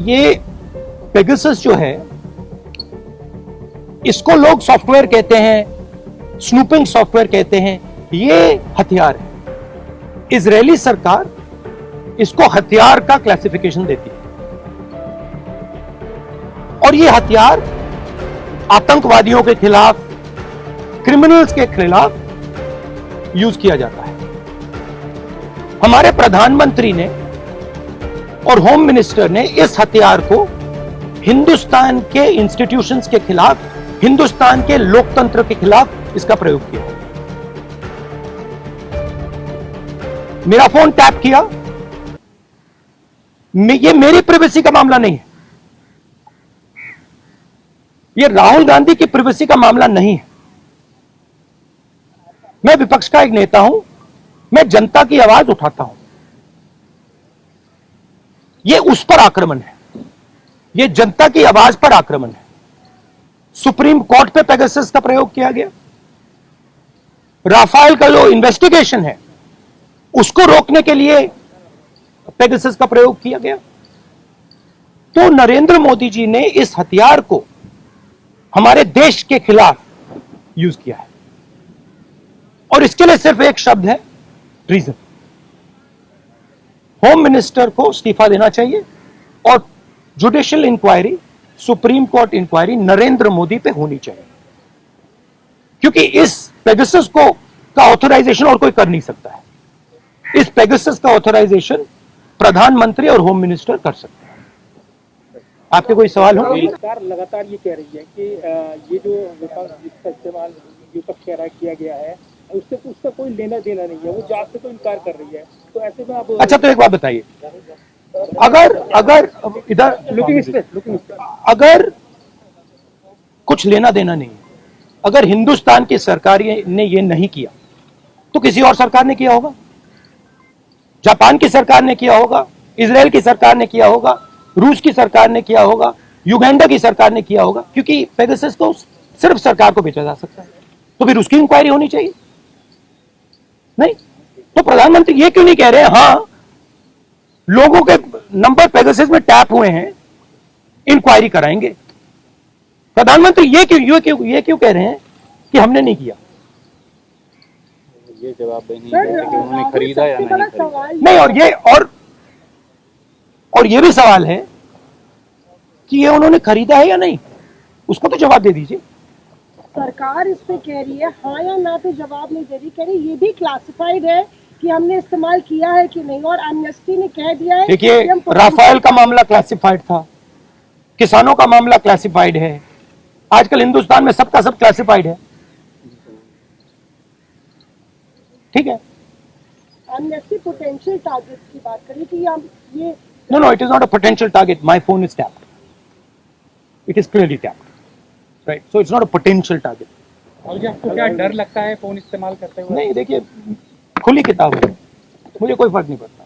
ये पेगासस जो है, इसको लोग सॉफ्टवेयर कहते हैं, स्नूपिंग सॉफ्टवेयर कहते हैं, ये हथियार है। इजरायली सरकार इसको हथियार का क्लासिफिकेशन देती है और ये हथियार आतंकवादियों के खिलाफ, क्रिमिनल्स के खिलाफ यूज किया जाता है। हमारे प्रधानमंत्री ने और होम मिनिस्टर ने इस हथियार को हिंदुस्तान के इंस्टीट्यूशंस के खिलाफ, हिंदुस्तान के लोकतंत्र के खिलाफ इसका प्रयोग किया। मेरा फोन टैप किया, ये मेरी प्राइवेसी का मामला नहीं है, ये राहुल गांधी की प्राइवेसी का मामला नहीं है। मैं विपक्ष का एक नेता हूं, मैं जनता की आवाज उठाता हूं। ये उस पर आक्रमण है, ये जनता की आवाज पर आक्रमण है। सुप्रीम कोर्ट पे पेगासस का प्रयोग किया गया, राफेल का जो इन्वेस्टिगेशन है उसको रोकने के लिए पेगासस का प्रयोग किया गया। तो नरेंद्र मोदी जी ने इस हथियार को हमारे देश के खिलाफ यूज किया है और इसके लिए सिर्फ एक शब्द है, ट्रीजन। होम मिनिस्टर को इस्तीफा देना चाहिए और judicial inquiry, supreme court inquiry Narendra Modi पे होनी चाहिए, क्योंकि इस पेगासस को का ऑथराइजेशन और कोई कर नहीं सकता है। इस पेगासस का ऑथराइजेशन प्रधानमंत्री और होम मिनिस्टर कर सकते हैं। आपके कोई सवाल हो? सरकार लगातार ये कह रही है कि ये जो जिसका इस्तेमाल विपक्ष कह रहा किया गया है उसका कोई लेना देना नहीं है, वो जांच से तो इनकार कर रही है। तो ऐसे में आप अच्छा, तो एक बात बताइए, अगर इधर अगर कुछ लेना देना नहीं है, अगर हिंदुस्तान की सरकार ने ये नहीं किया तो किसी और सरकार ने किया होगा, जापान की सरकार ने किया होगा, इजराइल की सरकार ने किया होगा, रूस की सरकार ने किया होगा, युगांडा की सरकार ने किया होगा, क्योंकि पेगासस तो सिर्फ सरकार को बेचा जा सकता है। तो फिर उसकी इंक्वायरी होनी चाहिए नहीं? तो प्रधानमंत्री ये क्यों नहीं कह रहे हैं हां लोगों के नंबर पेगासस में टैप हुए हैं, इंक्वायरी कराएंगे? प्रधानमंत्री ये क्यों कह रहे हैं कि हमने नहीं किया? ये जवाब नहीं है कि उन्होंने खरीदा या नहीं खरीदा। नहीं, और ये भी सवाल है कि ये उन्होंने खरीदा है या नहीं, उसको तो जवाब दे दीजिए। सरकार इस पे कह रही है हाँ या ना पे जवाब नहीं दे रही, कह रही ये भी क्लासिफाइड है कि हमने इस्तेमाल किया है कि नहीं, और एमनेस्टी ने कह दिया है। देखिए, राफेल का मामला क्लासिफाइड था, किसानों का मामला क्लासिफाइड है, आजकल हिंदुस्तान में सबका सब क्लासिफाइड है, ठीक है? एमनेस्टी पोटेंशियल टारगेट की बात करें कि हम ये No, it is not a potential target. My phone is tapped. It is clearly tapped. Right? So it's not a potential target. और जी आपको क्या डर लगता है फोन इस्तेमाल करते हुए? नहीं, देखिए, खुली किताब है, मुझे कोई फर्क नहीं पड़ता।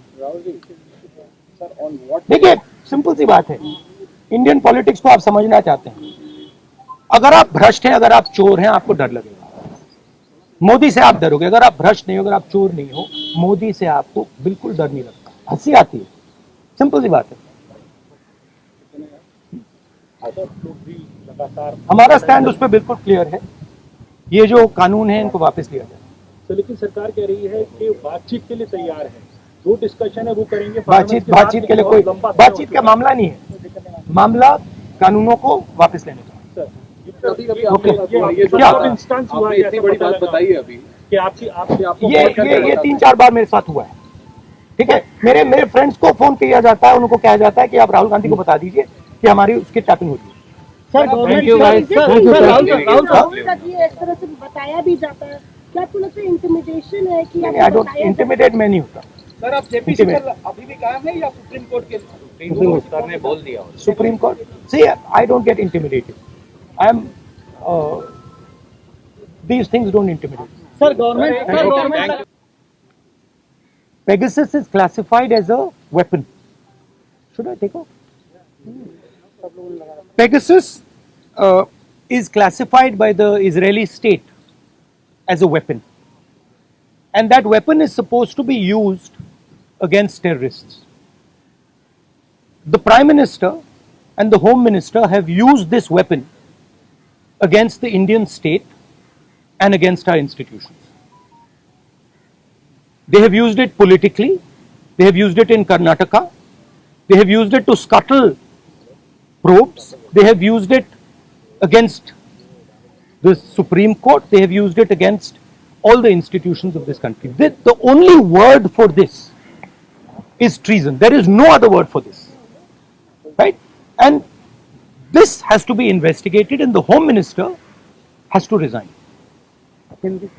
देखिए, सिंपल सी बात है, इंडियन पॉलिटिक्स को आप समझना चाहते हैं, अगर आप भ्रष्ट हैं, अगर आप चोर हैं, आपको डर लगेगा। मोदी से आप डरोगे। अगर आप भ्रष्ट नहीं हो, अगर आप चोर नहीं हो, मोदी से आपको बिल्कुल डर नहीं लगता, हंसी आती है। सिंपल सी बात है। हमारा स्टैंड उस पर बिल्कुल क्लियर है, ये जो कानून है इनको वापस लिया जाए। तो लेकिन सरकार कह रही है कि बातचीत के लिए तैयार है, जो डिस्कशन है वो करेंगे। बातचीत के लिए कोई बातचीत का मामला नहीं है, मामला कानूनों को वापस लेने का। क्या इंस्टेंस हुआ है? इतनी बड़ी बात बताइए अभी कि आपकी ये 3-4 बार मेरे साथ हुआ है, ठीक है? मेरे फ्रेंड्स को फोन किया जाता है, उनको कहा जाता है कि आप राहुल गांधी को बता दीजिए कि हमारी उसकी टैपिंग होती है। सर, राहुल का जी एक तरह से बताया भी जाता है, क्या आपको लगता है इंटिमिडेशन है कि आई डोंट इंटिमिडेट, मैं नहीं होता। सर, आप जेपीसी पर अभी भी कायम है या सुप्रीम कोर्ट के? सर ने बोल दिया। Supreme court see, I don't get intimidated, I am these things don't intimidate. Sir, government Pegasus is classified as a weapon. Should I take off? Pegasus is classified by the Israeli state as a weapon, and that weapon is supposed to be used against terrorists. the Prime Minister and the Home Minister have used this weapon against the Indian state and against our institutions. They have used it politically, they have used it in Karnataka, they have used it to scuttle probes, they have used it against the Supreme Court, they have used it against all the institutions of this country. The only word for this is treason. There is no other word for this. Right? And this has to be investigated and the Home Minister has to resign. Hindi.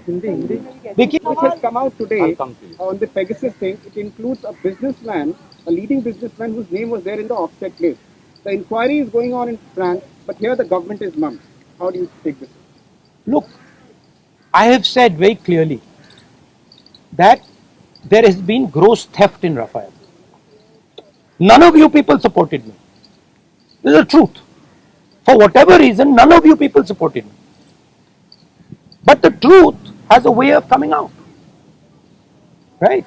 देखिए, Which has come out today I'll come to you. on the Pegasus thing. It includes a businessman, a leading businessman whose name was there in the offset list. The inquiry is going on in France, but here the government is mum. How do you take this? look, I have said very clearly that there has been gross theft in Rafael. None of you people supported me. This is the truth. For whatever reason, none of you people supported me. But the truth has a way of coming out. Right?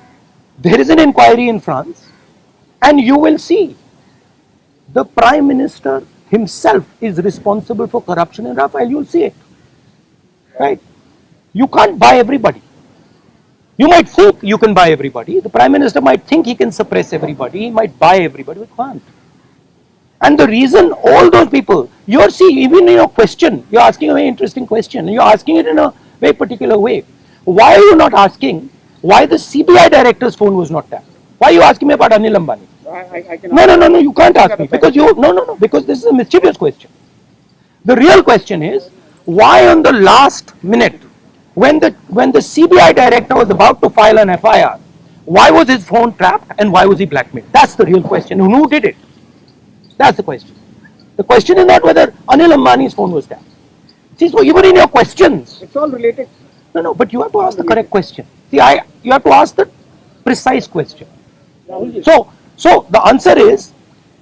There is an inquiry in France, and you will see the Prime Minister himself is responsible for corruption in Rafael. You will see it. Right? You can't buy everybody. You might think you can buy everybody. The Prime Minister might think he can suppress everybody. He might buy everybody. We can't. And the reason all those people, you're seeing, even in your question, you're asking a very interesting question. You're asking it in a very particular way. Why are you not asking why the CBI director's phone was not tapped? Why are you asking me about Anil Ambani? I can No, you can't ask me because because this is a mischievous question. The real question is, why on the last minute, when the CBI director was about to file an FIR, why was his phone tapped and why was he blackmailed? That's the real question. And who did it? That's the question. The question is not whether Anil Ambani's phone was tapped. See, so even in your questions, It's all related. no, but you have to ask the correct question. See, you have to ask the precise question. So the answer is,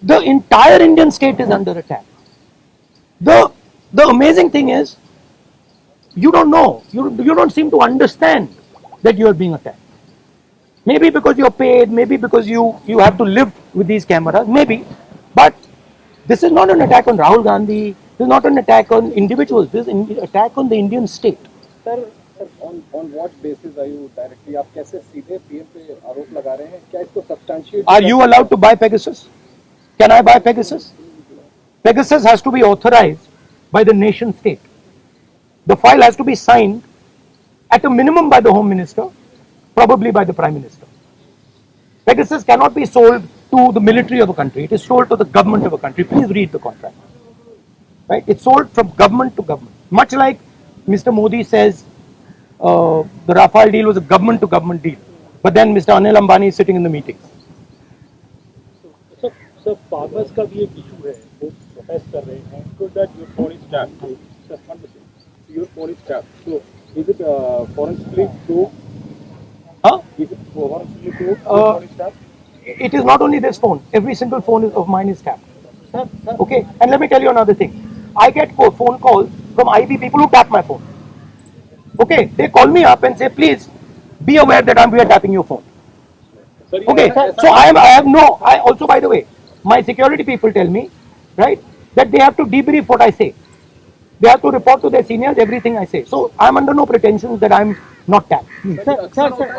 the entire Indian state is under attack. The amazing thing is, you don't know, you don't seem to understand that you are being attacked. Maybe because you're paid, maybe because you have to live with these cameras, maybe. But this is not an attack on Rahul Gandhi, this is not an attack on individuals, this is an attack on the Indian state. Sir on what basis are you directly आप कैसे सीधे PM पे आरोप लगा रहे हैं क्या इसको substantiate Are you allowed to buy Pegasus? Can I buy Pegasus? Pegasus has to be authorized by the nation state. The file has to be signed at a minimum by the Home Minister, probably by the Prime Minister. Pegasus cannot be sold to the military of a country. It is sold to the government of a country. Please read the contract. Right? It's sold from government to government. Much like Mr. Modi says the Rafale deal was a government to government deal. But then Mr. Anil Ambani is sitting in the meetings. Sir farmers का भी एक issue है वो protest कर रहे हैं so that your phone is tapped. Sir, one second. Your phone is tapped. So is it forensically proved? Huh? Is it forensically proved? Your phone is tapped. It is not only this phone. Every single phone of mine is tapped. Sir, Okay, and let me tell you another thing. I get phone calls from IB people who tap my phone. Okay, they call me up and say, please be aware that we are tapping your phone. Okay, so I also, by the way, my security people tell me, right, that they have to debrief what I say. They have to report to their seniors everything I say. So I'm under no pretensions that I'm not tapped. sir.